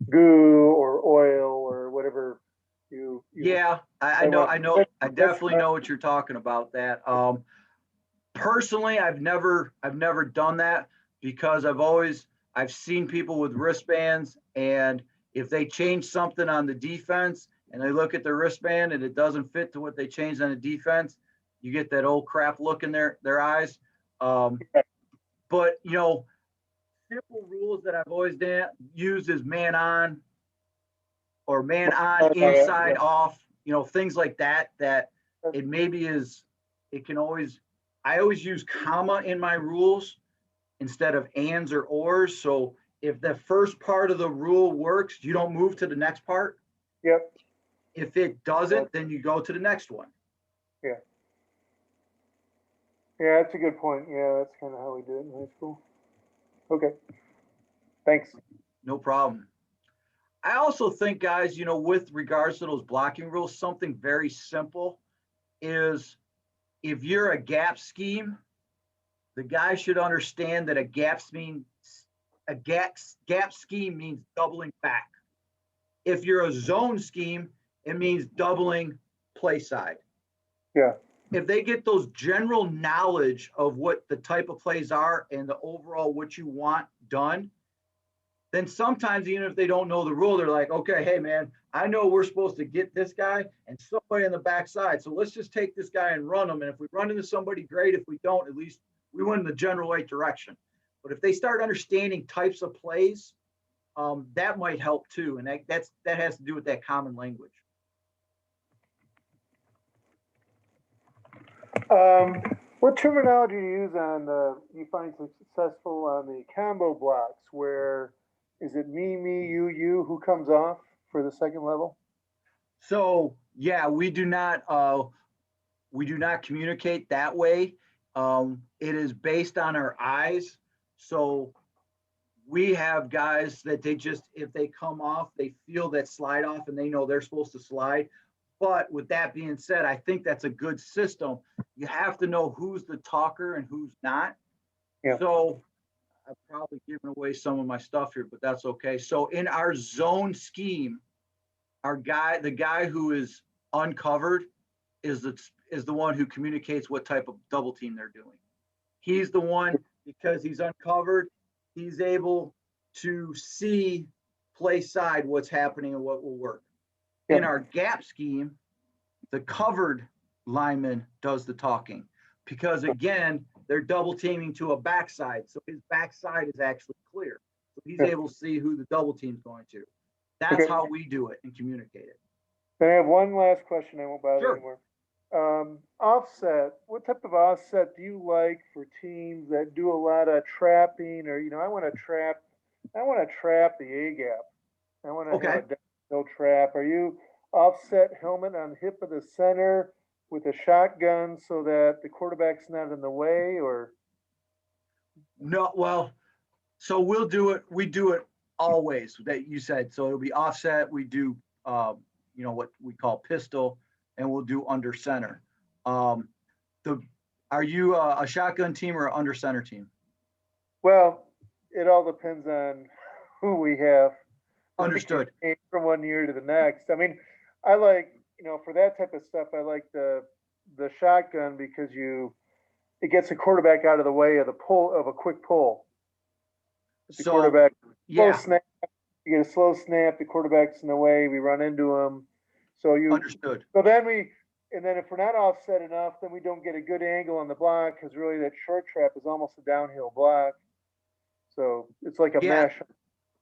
Goo or oil or whatever you yeah, I know. I definitely know what you're talking about. That Personally, I've never done that because I've seen people with wristbands, and if they change something on the defense and they look at the wristband and it doesn't fit to what they changed on the defense, you get that old crap look in their eyes. But simple rules that I've always used is man on or man on, inside, off, things like that, it maybe is, it can always, I always use comma in my rules instead of ands or ors. So if the first part of the rule works, you don't move to the next part. Yep. If it doesn't, then you go to the next one. Yeah. Yeah, that's a good point. Yeah, that's kind of how we do it in high school. Okay. Thanks. No problem. I also think, guys, with regards to those blocking rules, something very simple is if you're a gap scheme, the guy should understand that a gap scheme means doubling back. If you're a zone scheme, it means doubling play side. Yeah. If they get those general knowledge of what the type of plays are and the overall what you want done, then sometimes even if they don't know the rule, they're like, okay, hey man, I know we're supposed to get this guy and somebody on the backside. So let's just take this guy and run him. And if we run into somebody, great. If we don't, at least we went in the general right direction. But if they start understanding types of plays, that might help too. And that has to do with that common language. What terminology do you use you find successful on the combo blocks where is it me, you, who comes off for the second level? So yeah, we do not communicate that way. It is based on our eyes. So we have guys that if they come off, they feel that slide off and they know they're supposed to slide. But with that being said, I think that's a good system. You have to know who's the talker and who's not. Yeah. So I've probably given away some of my stuff here, but that's okay. So in our zone scheme, the guy who is uncovered is the one who communicates what type of double team they're doing. He's the one, because he's uncovered, he's able to see play side what's happening and what will work. Yeah. In our gap scheme, the covered lineman does the talking because again, they're double teaming to a backside. So his backside is actually clear. So he's able to see who the double team's going to. That's how we do it and communicate it. I have one last question. I won't bother Sure. anymore. Offset. What type of offset do you like for teams that do a lot of trapping, or I want to trap the A gap. I want to have a no trap. Are you offset helmet on the hip of the center with a shotgun so that the quarterback's not in the way, or? No, well, so we do it always that you said. So it'll be offset. We do, what we call pistol, and we'll do under center. Are you a shotgun team or an under center team? Well, it all depends on who we have. Understood. From one year to the next. I mean, I like, for that type of stuff, I like the shotgun because it gets the quarterback out of the way of a quick pull. The quarterback, slow snap, you get a slow snap, the quarterback's in the way, we run into him. So understood. So then if we're not offset enough, then we don't get a good angle on the block because really that short trap is almost a downhill block. So it's like a mesh.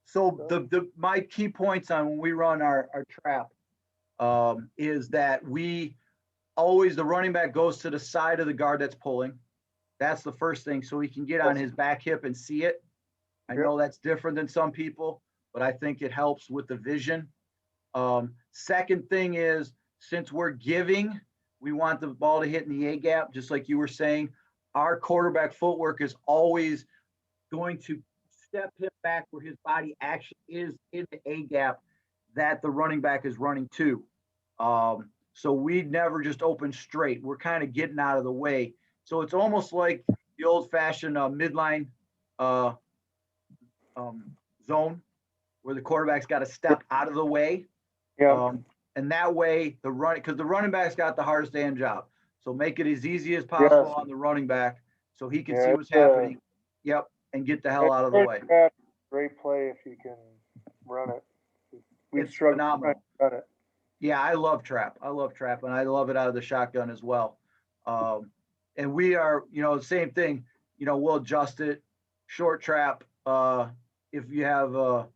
So my key points on when we run our trap is that the running back goes to the side of the guard that's pulling. That's the first thing, so he can get on his back hip and see it. I know that's different than some people, but I think it helps with the vision. Second thing is, since we're giving, we want the ball to hit in the A gap, just like you were saying. Our quarterback footwork is always going to step him back where his body actually is in the A gap that the running back is running to. So we never just open straight. We're kind of getting out of the way. So it's almost like the old-fashioned midline zone where the quarterback's got to step out of the way. Yeah. And that way because the running back's got the hardest damn job. So make it as easy as possible Yes. on the running back so he can Yeah, see what's it's, happening. Yep. And get the hell out of the way. Great play if you can run it. We've It's struggled phenomenal. to run it. Yeah, I love trap. I love trap, and I love it out of the shotgun as well. And we are, same thing. We'll adjust it. Short trap. If you have a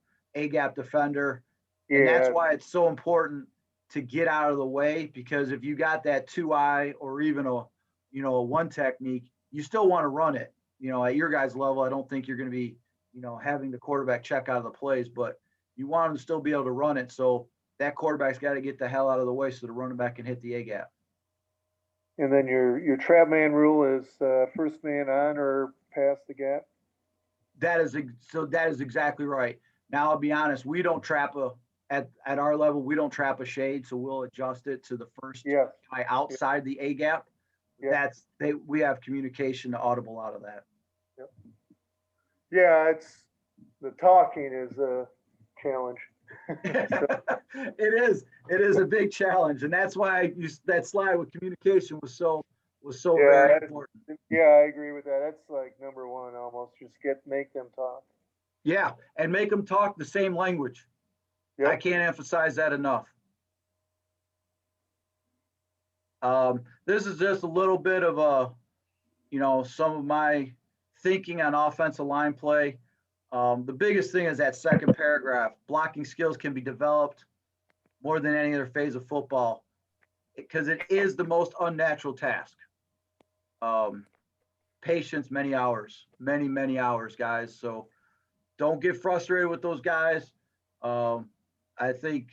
gap defender, and that's Yeah, why it's so important to get out of the way, because if you got that 2-eye or even a one technique, you still want to run it. At your guys' level, I don't think you're going to be, having the quarterback check out of the plays, but you want them to still be able to run it. So that quarterback's got to get the hell out of the way so the running back can hit the A gap. and then your trap man rule is first man on or past the gap. That is exactly right. Now I'll be honest, we don't trap at our level, we don't trap a shade, so we'll adjust it to the first Yes. guy outside the A gap. Yep. We have communication to audible out of that. Yep. Yeah, it's the talking is a challenge. It is a big challenge, and that's why that slide with communication was so very important. Yeah, I agree with that. That's like number one almost. Just make them talk. Yeah, and make them talk the same language. Yep. I can't emphasize that enough. This is just a little bit of some of my thinking on offensive line play. The biggest thing is that second paragraph. Blocking skills can be developed more than any other phase of football because it is the most unnatural task. Patience, many hours, many hours, guys. So don't get frustrated with those guys. I think,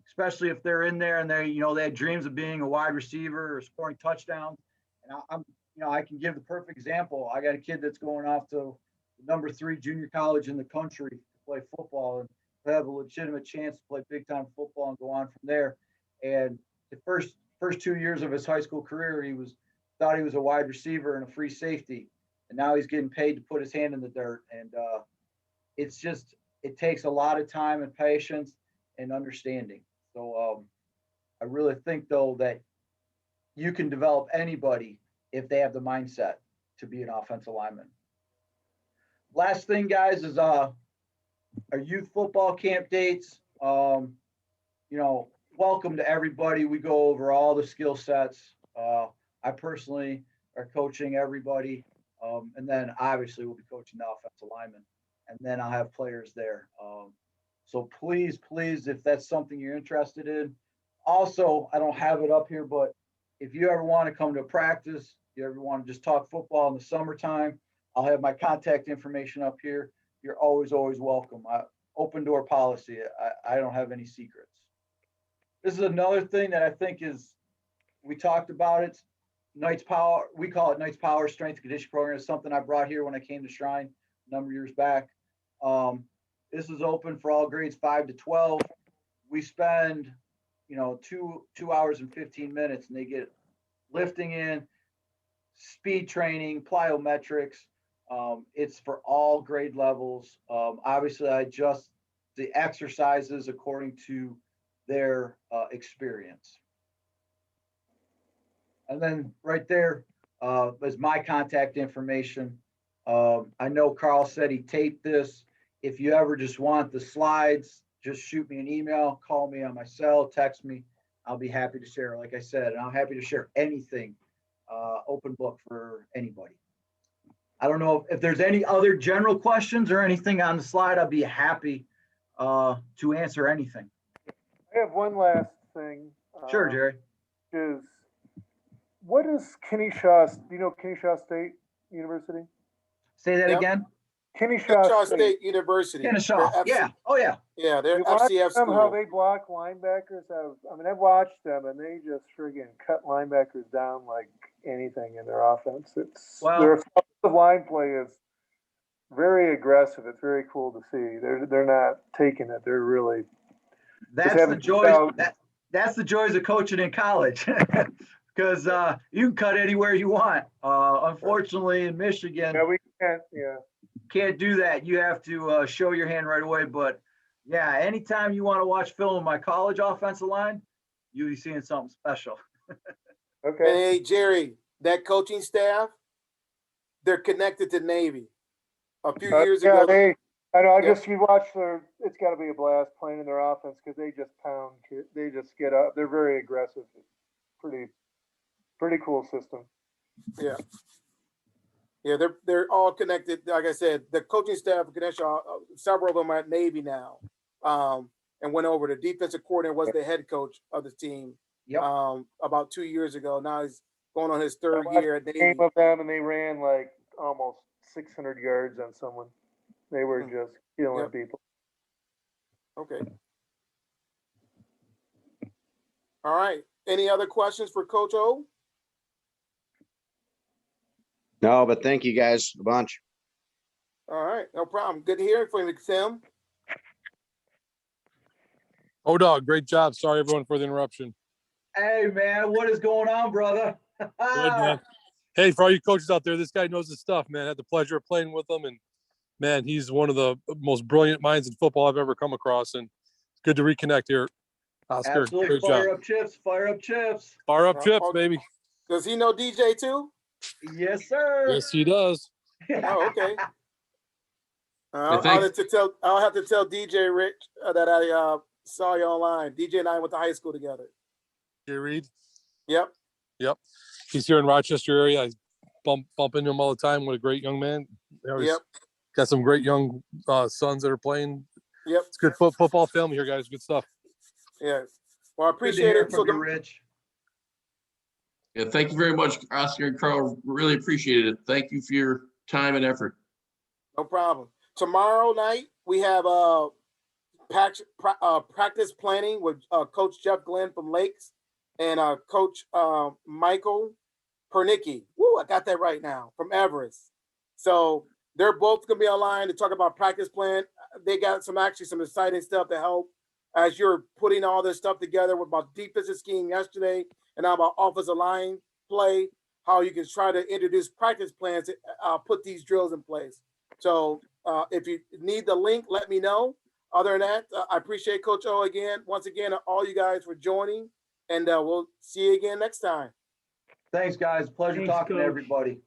especially if they're in there and they had dreams of being a wide receiver or scoring touchdowns. And I can give the perfect example. I got a kid that's going off to the number 3 junior college in the country to play football and have a legitimate chance to play big time football and go on from there. And the first 2 years of his high school career, thought he was a wide receiver and a free safety. And now he's getting paid to put his hand in the dirt. And it takes a lot of time and patience and understanding. So I really think, though, that you can develop anybody if they have the mindset to be an offensive lineman. Last thing, guys, is our youth football camp dates. Welcome to everybody. We go over all the skill sets. I personally are coaching everybody. And then obviously we'll be coaching the offensive linemen. And then I'll have players there. So please, if that's something you're interested in. Also, I don't have it up here, but if you ever want to come to a practice, you ever want to just talk football in the summertime, I'll have my contact information up here. You're always welcome. Open door policy. I don't have any secrets. This is another thing that I think we talked about it. Knight's Power, we call it Knight's Power Strength and Conditioning Program. It's something I brought here when I came to Shrine a number of years back. This is open for all grades 5 to 12. We spend, 2 hours and 15 minutes, and they get lifting in, speed training, plyometrics. It's for all grade levels. Obviously, I adjust the exercises according to their experience. And then right there is my contact information. I know Carl said he taped this. If you ever just want the slides, just shoot me an email, call me on my cell, text me. I'll be happy to share, like I said, and I'm happy to share anything, open book for anybody. I don't know if there's any other general questions or anything on the slide. I'd be happy to answer anything. I have one last thing. Sure, Jerry. What is Kennesaw? Do you know Kennesaw State University? Say that again. Kennesaw State University. Kennesaw. Yeah. Oh, yeah. Yeah, they're you watch FCF them, school. how they block linebackers. I've watched them, and they just friggin' cut linebackers down like anything in their offense. Their offensive line play is very aggressive. It's very cool to see. They're not taking it. They're really. That's the joys. That's the joys of coaching in college. Because you can cut anywhere you want. Unfortunately, in Michigan, we can't. Yeah, can't do that. You have to show your hand right away. But yeah, anytime you want to watch film of my college offensive line, you'll be seeing something special. And Okay. hey, Jerry, that coaching staff, they're connected to Navy. A few years Yeah, ago, I know, Yep. you watch it's gotta be a blast playing in their offense, cause they just pound, they just get up, they're very aggressive. Pretty cool system. yeah, yeah, they're all connected. Like I said, the coaching staff of connection, several of them are at Navy now, and went over. The defensive coordinator was the head coach of the team Yep. about 2 years ago. Now he's going on his I third watched year at a game Navy. of them and they ran like almost 600 yards on someone. They were Mm. just killing Yep. people. Okay. All right. Any other questions for Coach O? No, but thank you guys a bunch. All right, no problem. Good hearing from you, Tim. Oh, dog, great job. Sorry, everyone, for the interruption. Hey, man, what is going on, brother? Good, man. Hey, for all you coaches out there, this guy knows his stuff, man. I had the pleasure of playing with him, and man, he's one of the most brilliant minds in football I've ever come across. And it's good to reconnect here, Oscar. Absolutely. Great Fire job. up chips. Fire up chips. Fire up chips, baby. Does he know DJ too? Yes, sir. Yes, he does. Oh, okay. I'll thanks. have to tell DJ Rich that I saw you online. DJ and I went to high school together. Jay Reed. Yep. He's here in Rochester area. I bump into him all the time. What a great young man. Yep. Got some great young sons that are playing. Yep. It's good football family here, guys. Good stuff. Yeah. Well, I Good to appreciate hear it. from you, Rich. Yeah, thank you very much, Oscar and Carl. Really appreciate it. Thank you for your time and effort. No problem. Tomorrow night we have practice planning with Coach Jeff Glenn from Lakes and Coach Michael Pernicki. Woo, I got that right now, from Everest. So they're both gonna be online to talk about practice plan. They got some exciting stuff to help as you're putting all this stuff together with about defensive scheme yesterday and now about offensive line play, how you can try to introduce practice plans to put these drills in place. So if you need the link, let me know. Other than that, I appreciate Coach O once again, all you guys for joining, and we'll see you again next time. Thanks, guys. Pleasure Thanks, talking to Coach. everybody.